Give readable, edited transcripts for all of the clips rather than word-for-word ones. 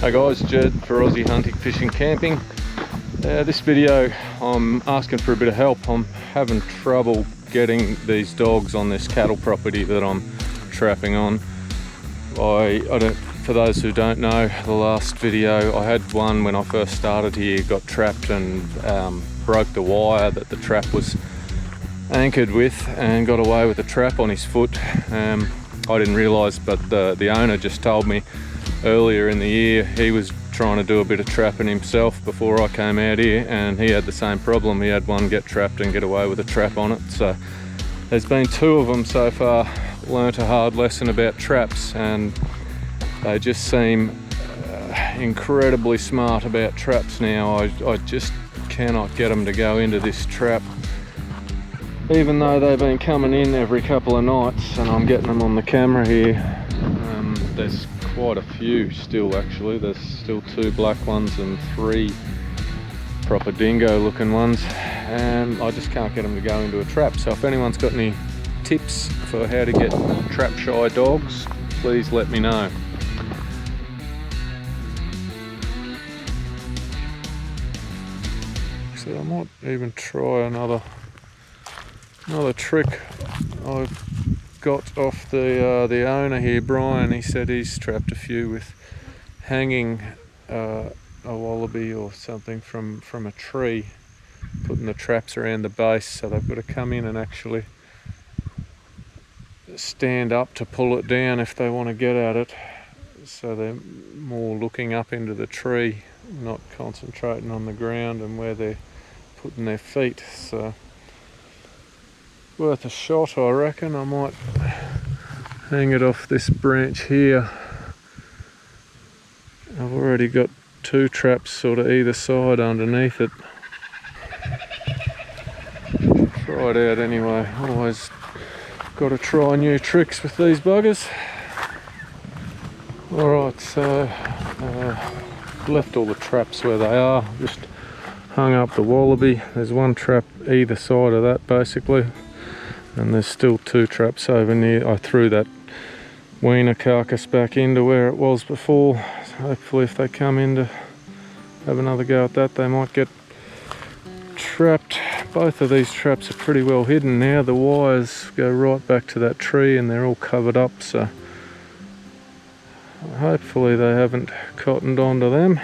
Hey guys, Jed for Aussie Hunting, Fishing, Camping. This video I'm asking for a bit of help. I'm having trouble getting these dogs on this cattle property that I'm trapping on. For those who don't know, the last video I had one when I first started here, got trapped and broke the wire that the trap was anchored with and got away with the trap on his foot. I didn't realise, but the owner just told me earlier in the year he was trying to do a bit of trapping himself before I came out here, and he had the same problem. He had one get trapped and get away with a trap on it. So there's been two of them so far. Learnt a hard lesson about traps, and they just seem incredibly smart about traps now. I just cannot get them to go into this trap, even though they've been coming in every couple of nights and I'm getting them on the camera here. There's quite a few still, actually. There's still 2 black ones and 3 proper dingo looking ones, and I just can't get them to go into a trap. So if anyone's got any tips for how to get trap shy dogs, please let me know. So I might even try another trick I've got off the owner here, Brian. He said he's trapped a few with hanging a wallaby or something from a tree, putting the traps around the base, so they've got to come in and actually stand up to pull it down if they want to get at it. So they're more looking up into the tree, not concentrating on the ground and where they're putting their feet. So worth a shot, I reckon. I might hang it off this branch here. I've already got 2 traps sort of either side underneath it. Try it out anyway. Always got to try new tricks with these buggers. Alright, so left all the traps where they are. Just hung up the wallaby. There's 1 trap either side of that basically, and there's still 2 traps over near. I threw that weaner carcass back into where it was before. So hopefully if they come in to have another go at that, they might get trapped. Both of these traps are pretty well hidden now. The wires go right back to that tree and they're all covered up, so hopefully they haven't cottoned onto them.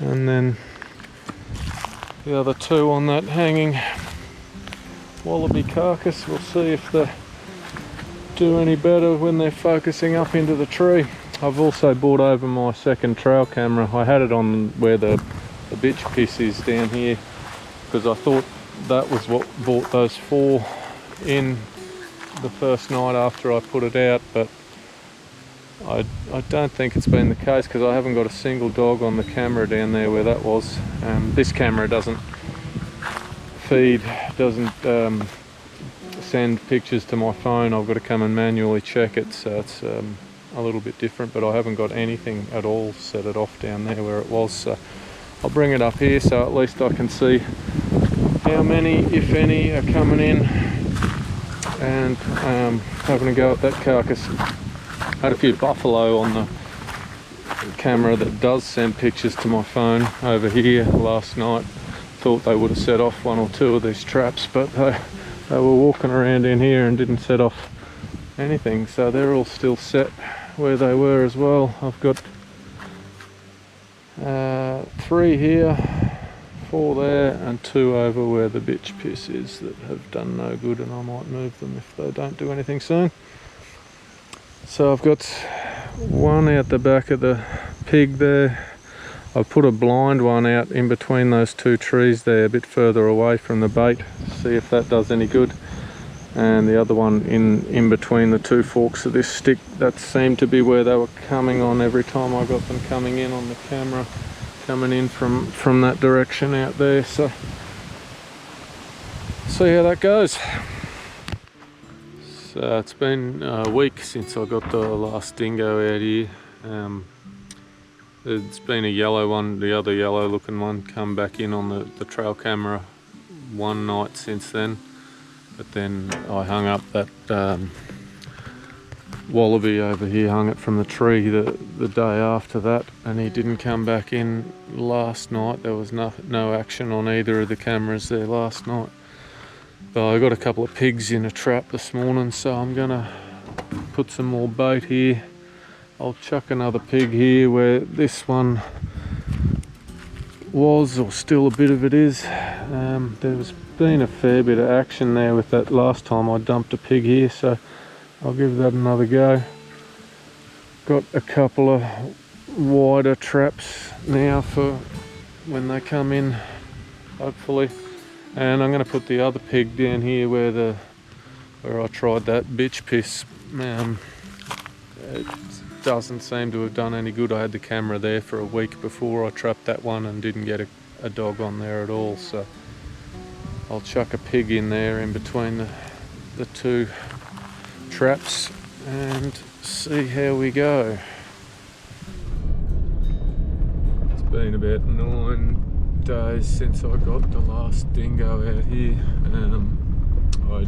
And then the other 2 on that hanging wallaby carcass, we'll see if they do any better when they're focusing up into the tree. I've also brought over my second trail camera. I had it on where the bitch piss is down here, because I thought that was what brought those 4 in the first night after I put it out, but I don't think it's been the case, because I haven't got a single dog on the camera down there where that was. This camera doesn't send pictures to my phone. I've got to come and manually check it, so it's a little bit different, but I haven't got anything at all set it off down there where it was. So I'll bring it up here so at least I can see how many, if any, are coming in and having a go at that carcass. Had a few buffalo on the camera that does send pictures to my phone over here last night. Thought they would have set off 1 or 2 of these traps, but they were walking around in here and didn't set off anything, so they're all still set where they were as well. I've got 3 here, 4 there, and 2 over where the bitch piss is that have done no good, and I might move them if they don't do anything soon. So I've got 1 out the back of the pig there. I've put a blind one out in between those 2 trees there, a bit further away from the bait, see if that does any good. And the other one in between the 2 forks of this stick. That seemed to be where they were coming on every time I got them coming in on the camera, coming in from that direction out there. So see how that goes. So it's been a week since I got the last dingo out here. It's been a yellow one, the other yellow looking one, come back in on the trail camera 1 night since then. But then I hung up that wallaby over here hung it from the tree the day after that, and he didn't come back in last night. There was no action on either of the cameras there last night. But I got a couple of pigs in a trap this morning, so I'm gonna put some more bait here. I'll chuck another pig here where this one was, or still a bit of it is. There's been a fair bit of action there with that last time I dumped a pig here, so I'll give that another go. Got a couple of wider traps now for when they come in, hopefully. And I'm going to put the other pig down here where I tried that bitch piss. It doesn't seem to have done any good. I had the camera there for a week before I trapped that one and didn't get a dog on there at all, so I'll chuck a pig in there in between the two traps and see how we go. It's been about 9 days since I got the last dingo out here. I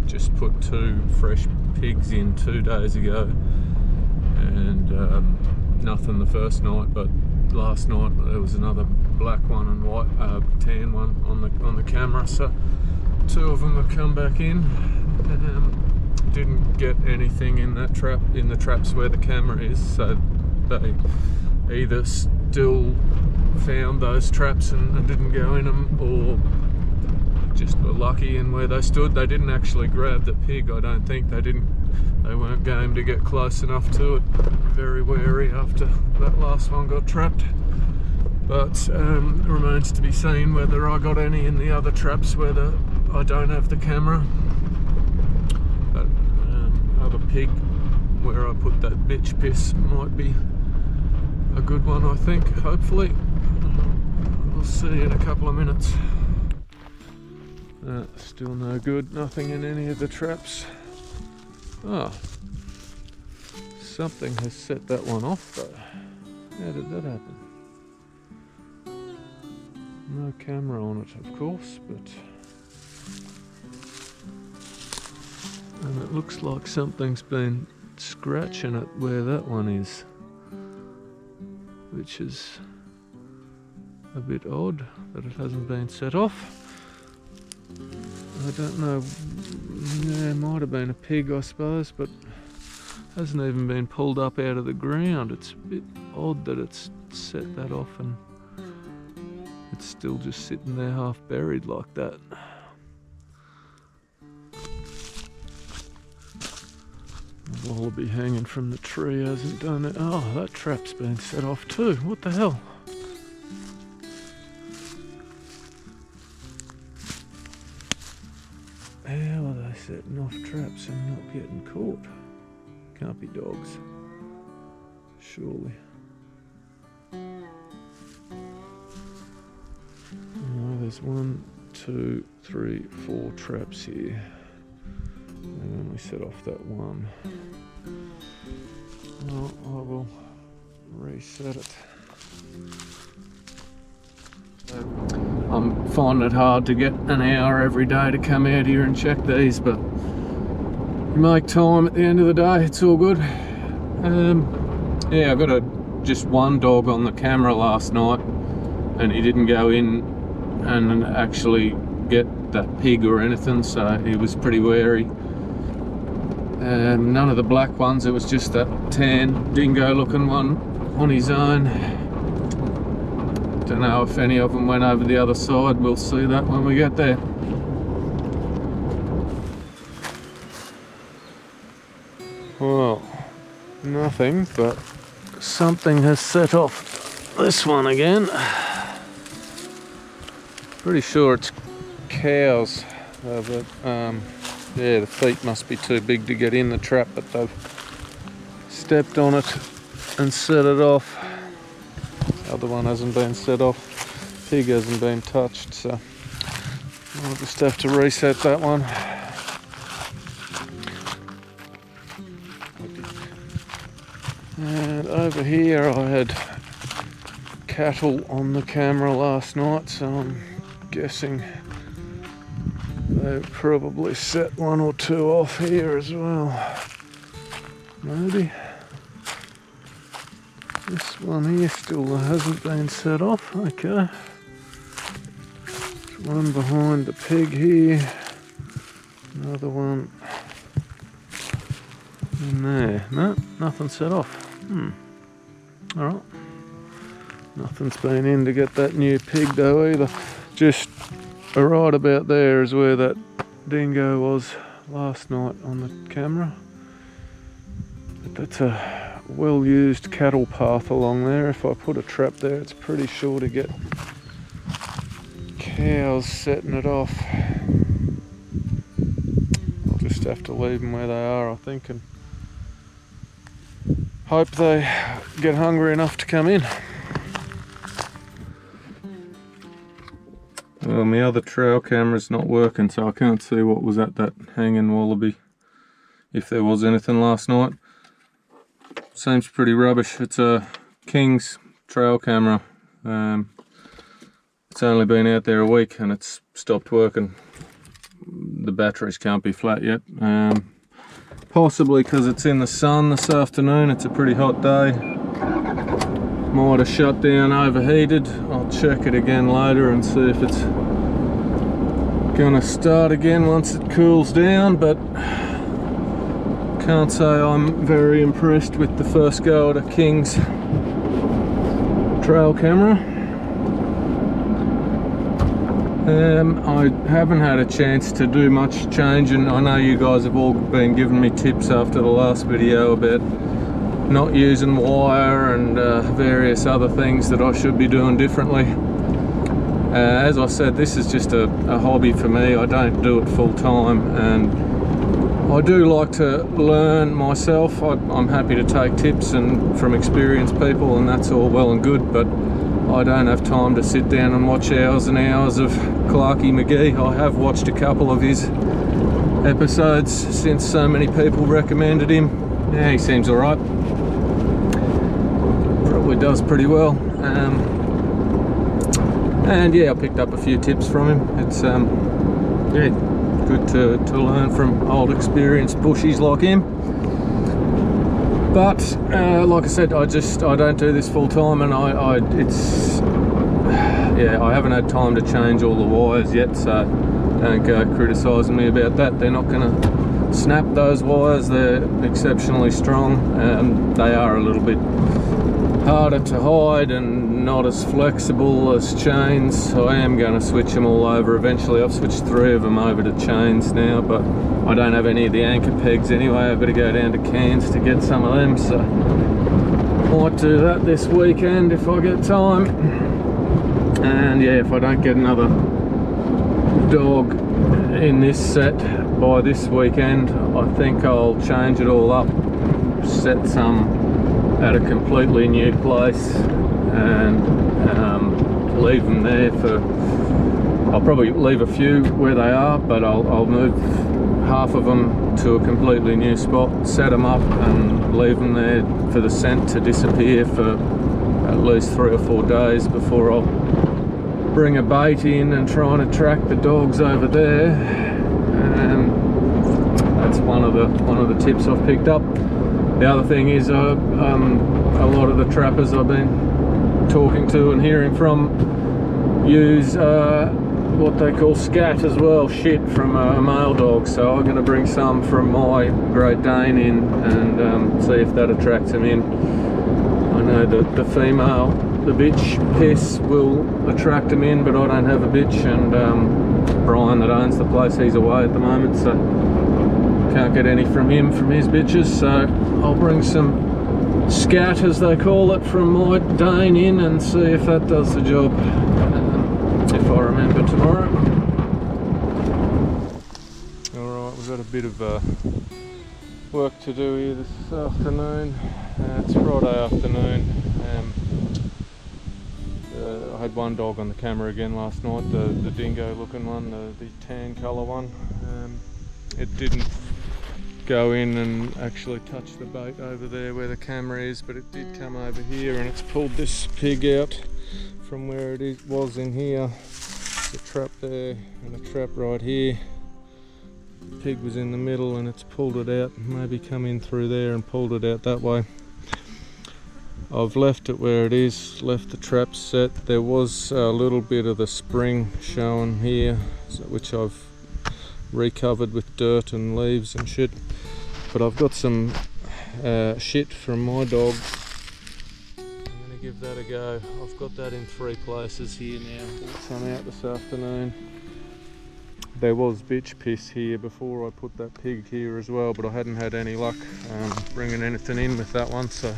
just put 2 fresh pigs in 2 days ago, and nothing the first night, but last night there was another black one and white tan one on the camera, so 2 of them have come back in. Didn't get anything in that trap, in the traps where the camera is, so they either still found those traps and didn't go in them, or just were lucky in where they stood. They didn't actually grab the pig, I don't think. They weren't game to get close enough to it. Very wary after that last one got trapped. But it remains to be seen whether I got any in the other traps where I don't have the camera. That other pig where I put that bitch piss might be a good one, I think, hopefully. We'll see in a couple of minutes. Still no good, nothing in any of the traps. Oh, something has set that one off though. How did that happen? No camera on it, of course, but... And it looks like something's been scratching it where that one is, which is a bit odd that it hasn't been set off. I don't know, yeah, it might have been a pig, I suppose, but hasn't even been pulled up out of the ground. It's a bit odd that it's set that off and it's still just sitting there half buried like that. The wallaby hanging from the tree hasn't done it. Oh, that trap's been set off too. What the hell? How are they setting off traps and not getting caught? Can't be dogs, surely. Oh, there's 1, 2, 3, 4 traps here. And then we set off that one. Well, I will reset it. I'm finding it hard to get an hour every day to come out here and check these, but you make time at the end of the day, it's all good. Yeah, I got just one dog on the camera last night, and he didn't go in and actually get that pig or anything, so he was pretty wary. None of the black ones, it was just that tan dingo looking one on his own. Don't know if any of them went over the other side. We'll see that when we get there. Well, nothing, but something has set off this one again. Pretty sure it's cows, but yeah, the feet must be too big to get in the trap, but they've stepped on it and set it off. The other one hasn't been set off. Pig hasn't been touched, so I'll just have to reset that one. And over here I had cattle on the camera last night, so I'm guessing they probably set 1 or 2 off here as well. maybe. This one here still hasn't been set off. Okay. There's one behind the peg here. Another one in there. No, nothing set off. Alright. Nothing's been in to get that new pig though either. Just right about there is where that dingo was last night on the camera. But that's a well-used cattle path along there. If I put a trap there, it's pretty sure to get cows setting it off. I'll just have to leave them where they are, I think, and hope they get hungry enough to come in. Well, my other trail camera's not working, so I can't see what was at that hanging wallaby, if there was anything last night. Seems pretty rubbish. It's a King's trail camera. It's only been out there a week and it's stopped working. The batteries can't be flat yet. Possibly because it's in the sun this afternoon. It's a pretty hot day. Might have shut down overheated. I'll check it again later and see if it's gonna start again once it cools down, but can't say I'm very impressed with the first go at a King's trail camera. I haven't had a chance to do much changing. I know you guys have all been giving me tips after the last video about not using wire and various other things that I should be doing differently. As I said, this is just a hobby for me. I don't do it full time, and I do like to learn myself. I'm happy to take tips and from experienced people, and that's all well and good, but I don't have time to sit down and watch hours and hours of Clarky McGee. I have watched a couple of his episodes since so many people recommended him. Yeah, he seems alright. Probably does pretty well. And yeah, I picked up a few tips from him. It's yeah, good to learn from old experienced bushies like him. But like I said, I don't do this full time, and I haven't had time to change all the wires yet, so don't go criticising me about that. They're not going to snap, those wires. They're exceptionally strong. They are a little bit harder to hide and not as flexible as chains, so I am going to switch them all over eventually. I've switched 3 of them over to chains now, but I don't have any of the anchor pegs anyway. I've got to go down to Cairns to get some of them, so might do that this weekend if I get time. And yeah, if I don't get another dog in this set by this weekend, I think I'll change it all up, set some at a completely new place, and leave them there for, I'll probably leave a few where they are, but I'll move half of them to a completely new spot, set them up and leave them there for the scent to disappear for at least 3 or 4 days before I'll bring a bait in and try and attract the dogs over there. And that's one of the tips I've picked up. The other thing is a lot of the trappers I've been talking to and hearing from use what they call scat as well, shit from a male dog. So I'm going to bring some from my Great Dane in and see if that attracts them in. I know that the female, the bitch piss, will attract them in, but I don't have a bitch, and Brian that owns the place, he's away at the moment, so can't get any from him from his bitches. So I'll bring some scat, as they call it, from my Dane in and see if that does the job, if I remember tomorrow. Alright, we've got a bit of work to do here this afternoon. It's Friday afternoon. I had one dog on the camera again last night, the dingo looking one, the tan colour one. It didn't go in and actually touch the bait over there where the camera is, but it did come over here and it's pulled this pig out from where it was in here. There's a trap there and a trap right here. pig was in the middle and it's pulled it out. Maybe come in through there and pulled it out that way. I've left it where it is, left the trap set. There was a little bit of the spring showing here, which I've recovered with dirt and leaves and shit. But I've got some shit from my dog. I'm going to give that a go. I've got that in 3 places here now. Brought some out this afternoon. There was bitch piss here before I put that pig here as well, but I hadn't had any luck bringing anything in with that one, so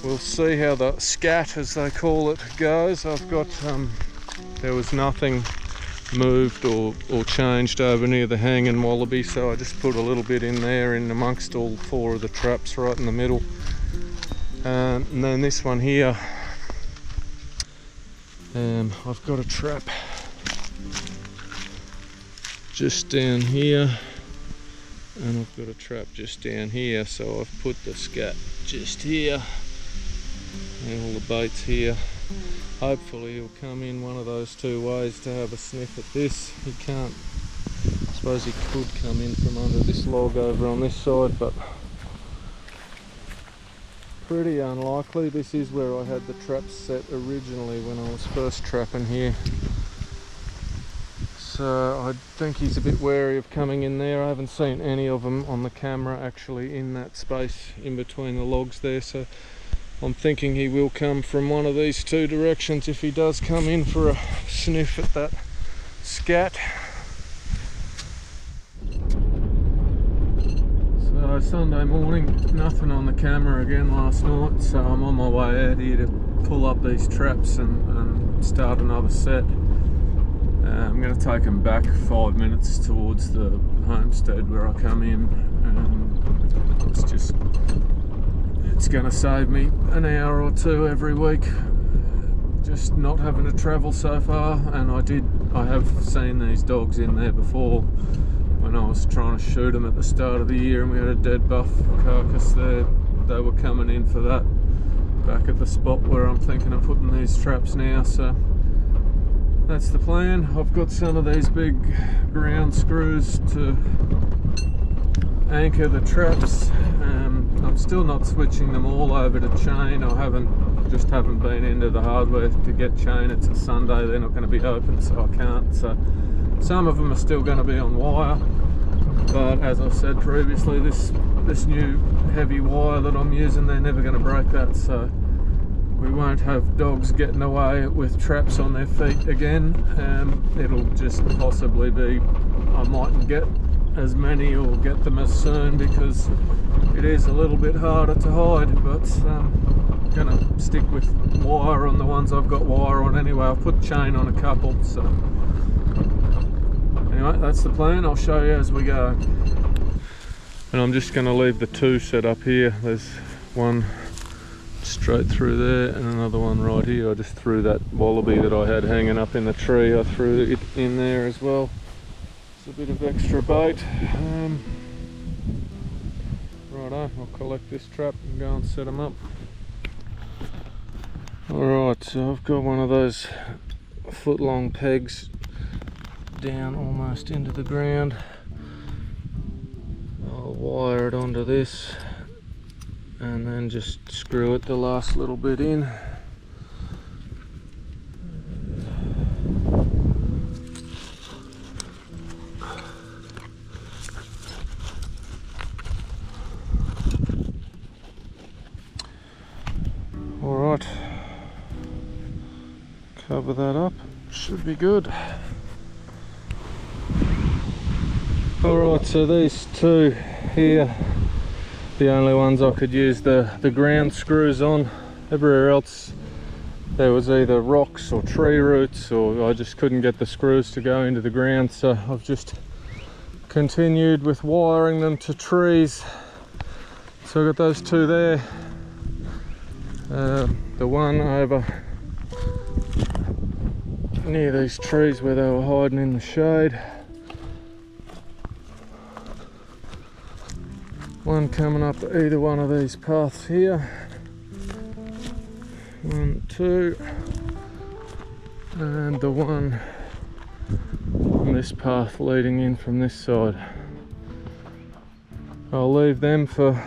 we'll see how the scat, as they call it, goes. I've got, there was nothing moved or changed over near the hanging wallaby, so I just put a little bit in there in amongst all 4 of the traps right in the middle. And then this one here, I've got a trap just down here, and I've got a trap just down here, so I've put the scat just here and all the baits here. Hopefully he'll come in one of those 2 ways to have a sniff at this. He can't, I suppose he could come in from under this log over on this side, but pretty unlikely. This is where I had the traps set originally when I was first trapping here. So I think he's a bit wary of coming in there. I haven't seen any of them on the camera actually in that space in between the logs there, so I'm thinking he will come from one of these 2 directions if he does come in for a sniff at that scat. So Sunday morning, nothing on the camera again last night, so I'm on my way out here to pull up these traps and start another set. I'm going to take them back 5 minutes towards the homestead where I come in, and it's going to save me an hour or 2 every week just not having to travel so far. And I have seen these dogs in there before when I was trying to shoot them at the start of the year, and we had a dead buff carcass there. They were coming in for that back at the spot where I'm thinking of putting these traps now, so that's the plan. I've got some of these big ground screws to anchor the traps. I'm still not switching them all over to chain. I haven't been into the hardware to get chain. It's a Sunday, they're not going to be open, so I can't. So some of them are still going to be on wire, but as I said previously, this new heavy wire that I'm using, they're never going to break that, so we won't have dogs getting away with traps on their feet again. It'll just possibly be, I mightn't get as many or get them as soon because it is a little bit harder to hide, but I'm gonna stick with wire on the ones I've got wire on anyway. I've put chain on a couple, so anyway, that's the plan. I'll show you as we go. And I'm just gonna leave the 2 set up here. There's one straight through there and another one right here. I just threw that wallaby that I had hanging up in the tree, I threw it in there as well. It's a bit of extra bait. Righto, I'll collect this trap and go and set them up. Alright, so I've got one of those 1-foot-long pegs down almost into the ground. I'll wire it onto this and then just screw it the last little bit in. Alright, cover that up, should be good. Alright, so these 2 here, the only ones I could use the ground screws on. Everywhere else there was either rocks or tree roots, or I just couldn't get the screws to go into the ground, so I've just continued with wiring them to trees. So I've got those 2 there. The one over near these trees where they were hiding in the shade. One coming up either one of these paths here. 1, 2, and the one this path leading in from this side. I'll leave them for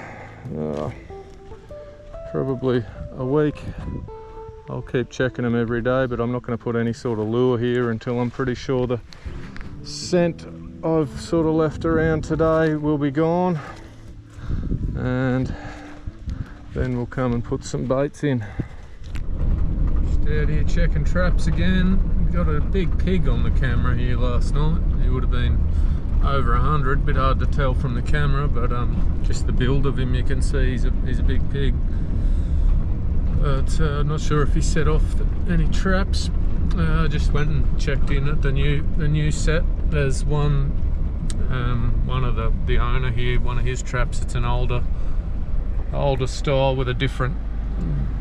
probably a week. I'll keep checking them every day, but I'm not going to put any sort of lure here until I'm pretty sure the scent I've sort of left around today will be gone, and then we'll come and put some baits in. Just out here checking traps again. Got a big pig on the camera here last night. He would have been over 100, bit hard to tell from the camera, but just the build of him, you can see he's a big pig. But I'm not sure if he set off any traps. I just went and checked in at the new set. There's one of the owner here, one of his traps. It's an older style with a different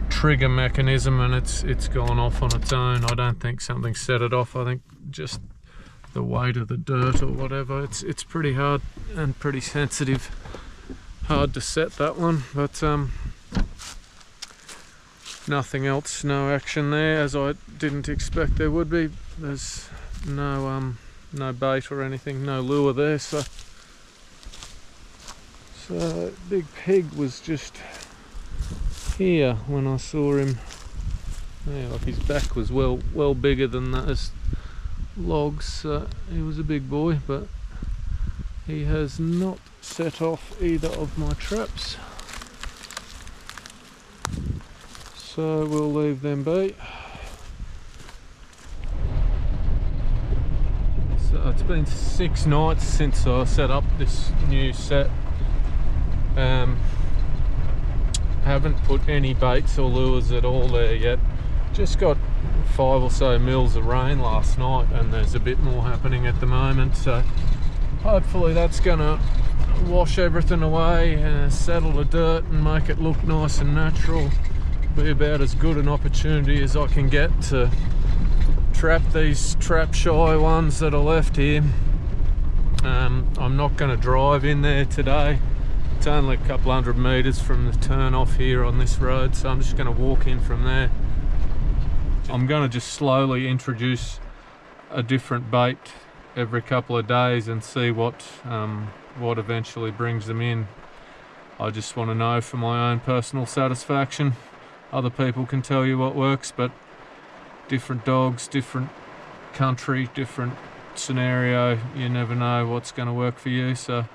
trigger mechanism, and it's gone off on its own. I don't think something set it off. I think just the weight of the dirt or whatever. It's pretty hard and pretty sensitive. Hard to set that one, but nothing else, no action there, as I didn't expect there would be. There's no bait or anything, no lure there, so big pig was just here when I saw him. Yeah, like his back was well bigger than those logs. He was a big boy, but he has not set off either of my traps, so we'll leave them be. So it's been 6 nights since I set up this new set. Haven't put any baits or lures at all there yet. Just got 5 or so mils of rain last night, and there's a bit more happening at the moment, so hopefully that's gonna wash everything away, settle the dirt and make it look nice and natural. Be about as good an opportunity as I can get to trap these trap shy ones that are left here. I'm not going to drive in there today. It's only a couple 100 metres from the turn off here on this road, so I'm just going to walk in from there. I'm going to just slowly introduce a different bait every couple of days and see what eventually brings them in. I just want to know for my own personal satisfaction. Other people can tell you what works, but different dogs, different country, different scenario, you never know what's going to work for you, so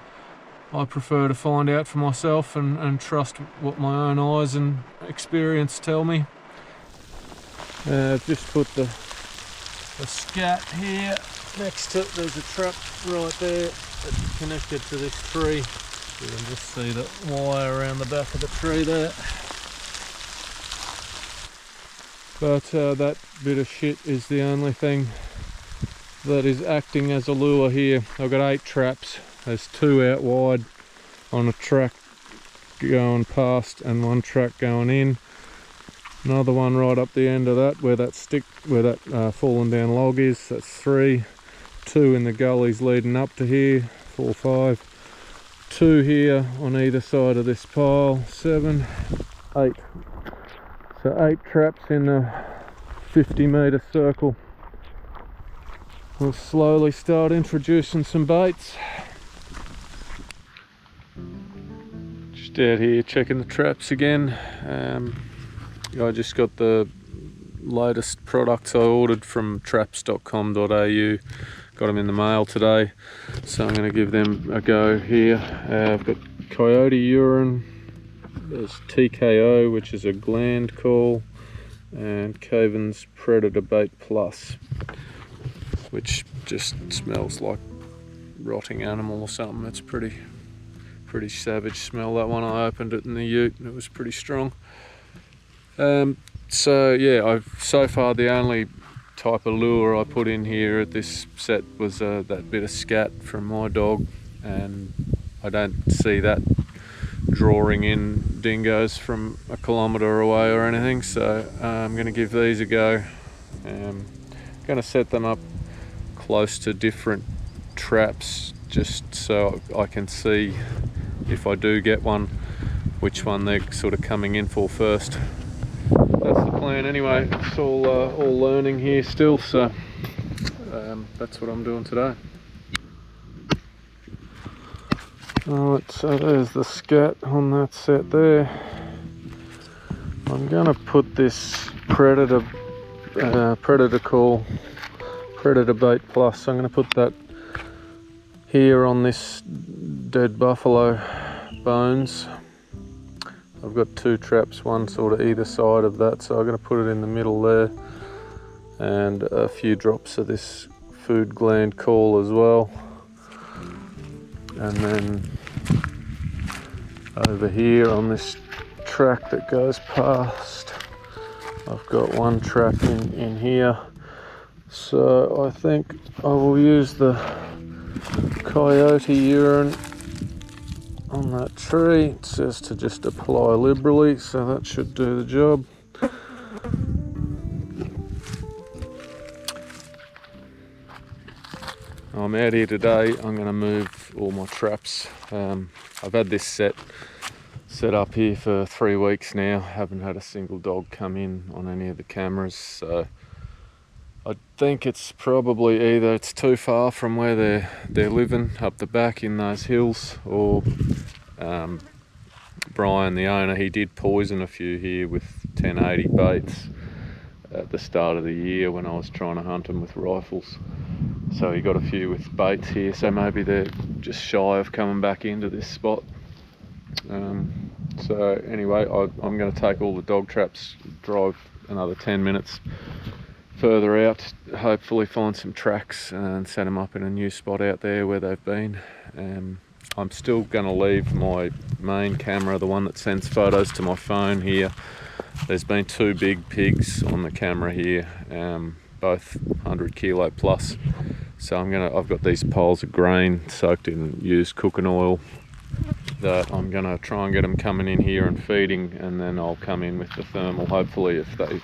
I prefer to find out for myself and trust what my own eyes and experience tell me. I've just put the scat here next to it. There's a trap right there that's connected to this tree. You can just see the wire around the back of the tree there. But that bit of shit is the only thing that is acting as a lure here. I've got 8 traps. There's 2 out wide on a track going past and 1 track going in. Another one right up the end of that where that fallen down log is. That's 3. 2 in the gullies leading up to here. 4, 5. 2 here on either side of this pile. 7, 8. So 8 traps in a 50-metre circle. We'll slowly start introducing some baits. Just out here checking the traps again. I just got the latest products I ordered from traps.com.au. Got them in the mail today, so I'm going to give them a go here. I've got coyote urine. There's TKO, which is a gland call, and Caven's Predator Bait Plus, which just smells like rotting animal or something. It's pretty savage smell, that one. I opened it in the ute and it was pretty strong. So yeah, so far the only type of lure I put in here at this set was that bit of scat from my dog, and I don't see that drawing in dingoes from a kilometre away or anything, so I'm going to give these a go. I'm going to set them up close to different traps just so I can see, if I do get one, which one they're sort of coming in for first. That's the plan anyway. It's all learning here still, so that's what I'm doing today. Alright, so there's the scat on that set there. I'm gonna put this Predator Call Predator Bait Plus. I'm gonna put that here on this dead buffalo bones. I've got 2 traps, one sort of either side of that, so I'm gonna put it in the middle there, and a few drops of this food gland call as well. And then over here on this track that goes past, I've got 1 trap in here. So I think I will use the coyote urine on that tree. It says to just apply liberally, so that should do the job. I'm out here today. I'm going to move all my traps. I've had this set up here for 3 weeks now. Haven't had a single dog come in on any of the cameras, so I think it's probably either it's too far from where they're living up the back in those hills, or Brian, the owner, he did poison a few here with 1080 baits at the start of the year when I was trying to hunt them with rifles. So he got a few with baits here, so maybe they're just shy of coming back into this spot. So anyway, I'm going to take all the dog traps, drive another 10 minutes further out, hopefully find some tracks and set them up in a new spot out there where they've been. I'm still going to leave my main camera, the one that sends photos to my phone here. There's been 2 big pigs on the camera here, both 100 kilo plus. So I've got these piles of grain soaked in used cooking oil that I'm gonna try and get them coming in here and feeding, and then I'll come in with the thermal. Hopefully, if they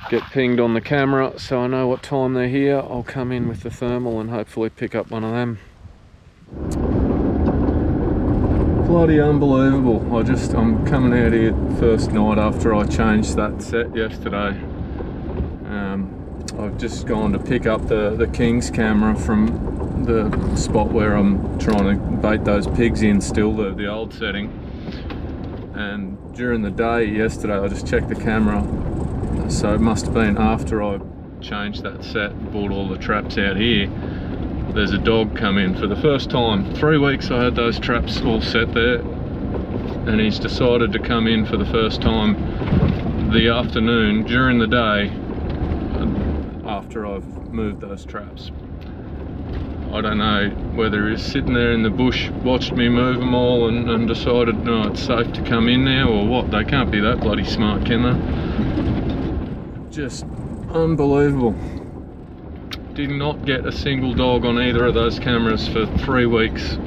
get pinged on the camera so I know what time they're here, I'll come in with the thermal and hopefully pick up one of them. Bloody unbelievable. I'm coming out here first night after I changed that set yesterday. I've just gone to pick up the King's camera from the spot where I'm trying to bait those pigs in still, the old setting. And during the day yesterday I just checked the camera, so it must have been after I changed that set and brought all the traps out here. There's a dog come in for the first time. 3 weeks I had those traps all set there, and he's decided to come in for the first time the afternoon during the day after I've moved those traps. I don't know whether he's sitting there in the bush, watched me move them all and decided, no, it's safe to come in now, or what. They can't be that bloody smart, can they? Just unbelievable. Did not get a single dog on either of those cameras for 3 weeks.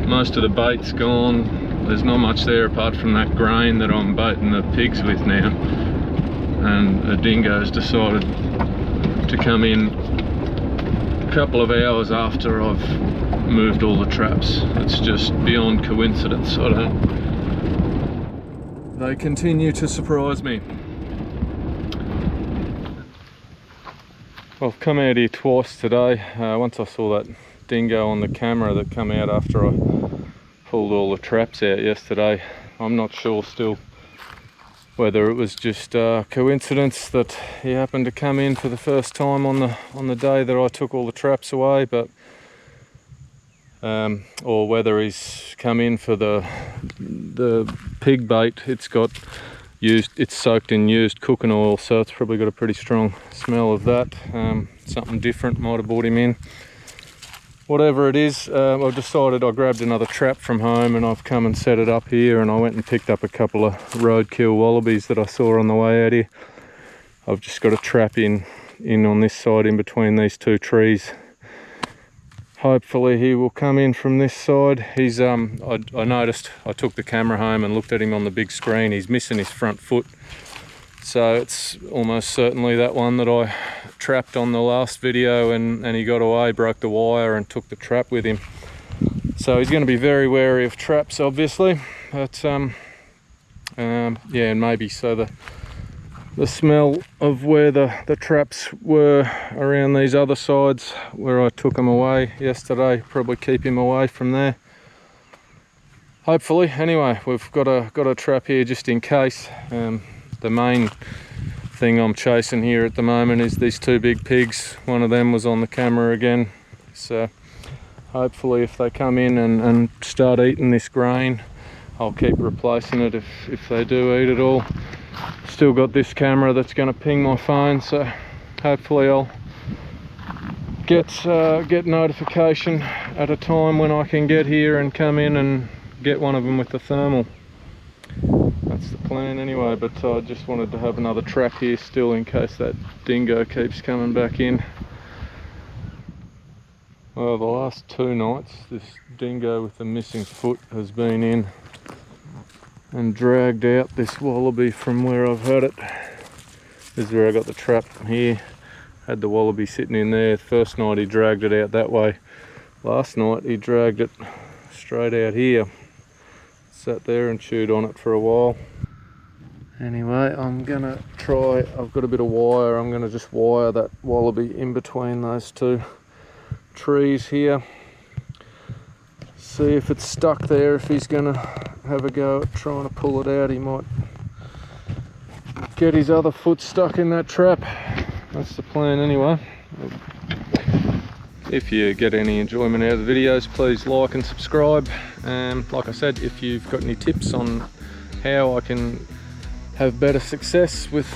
Most of the bait's gone. There's not much there apart from that grain that I'm baiting the pigs with now. And a dingo's decided to come in a couple of hours after I've moved all the traps. It's just beyond coincidence. They continue to surprise me. I've come out here twice today. Once I saw that dingo on the camera that come out after I pulled all the traps out yesterday. I'm not sure still whether it was just coincidence that he happened to come in for the first time on the day that I took all the traps away, but or whether he's come in for the pig bait. It's soaked in used cooking oil, so it's probably got a pretty strong smell of that. Something different might have brought him in. Whatever it is, I've decided I grabbed another trap from home and I've come and set it up here, and I went and picked up a couple of roadkill wallabies that I saw on the way out here. I've just got a trap in on this side in between these 2 trees. Hopefully he will come in from this side. He's I noticed, I took the camera home and looked at him on the big screen. He's missing his front foot, so it's almost certainly that one that I trapped on the last video, and he got away, broke the wire and took the trap with him. So he's going to be very wary of traps, obviously, but yeah, and maybe so the smell of where the traps were around these other sides where I took him away yesterday. Probably keep him away from there. Hopefully. Anyway, we've got a trap here just in case. The main thing I'm chasing here at the moment is these two big pigs. One of them was on the camera again. So hopefully if they come in and start eating this grain, I'll keep replacing it if they do eat it all. Still got this camera that's going to ping my phone, so hopefully I'll get notification at a time when I can get here and come in and get one of them with the thermal. That's the plan anyway, but I just wanted to have another trap here still in case that dingo keeps coming back in. Well, the last 2 nights this dingo with the missing foot has been in and dragged out this wallaby from where I've had it. This is where I got the trap here. Had the wallaby sitting in there. First night he dragged it out that way. Last night he dragged it straight out here. Sat there and chewed on it for a while. Anyway, I'm gonna try, I've got a bit of wire, I'm gonna just wire that wallaby in between those 2 trees here. See if it's stuck there. If he's gonna have a go at trying to pull it out, he might get his other foot stuck in that trap. That's the plan anyway. If you get any enjoyment out of the videos, please like and subscribe. Like I said, if you've got any tips on how I can have better success with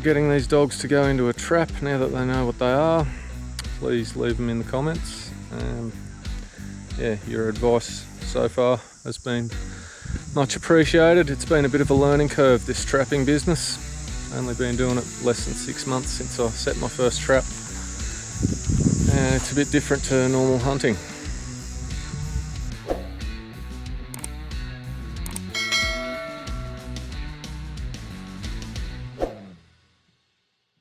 getting these dogs to go into a trap now that they know what they are, please leave them in the comments. Yeah, your advice so far has been much appreciated. It's been a bit of a learning curve, this trapping business. Only been doing it less than 6 months since I set my first trap, and it's a bit different to normal hunting.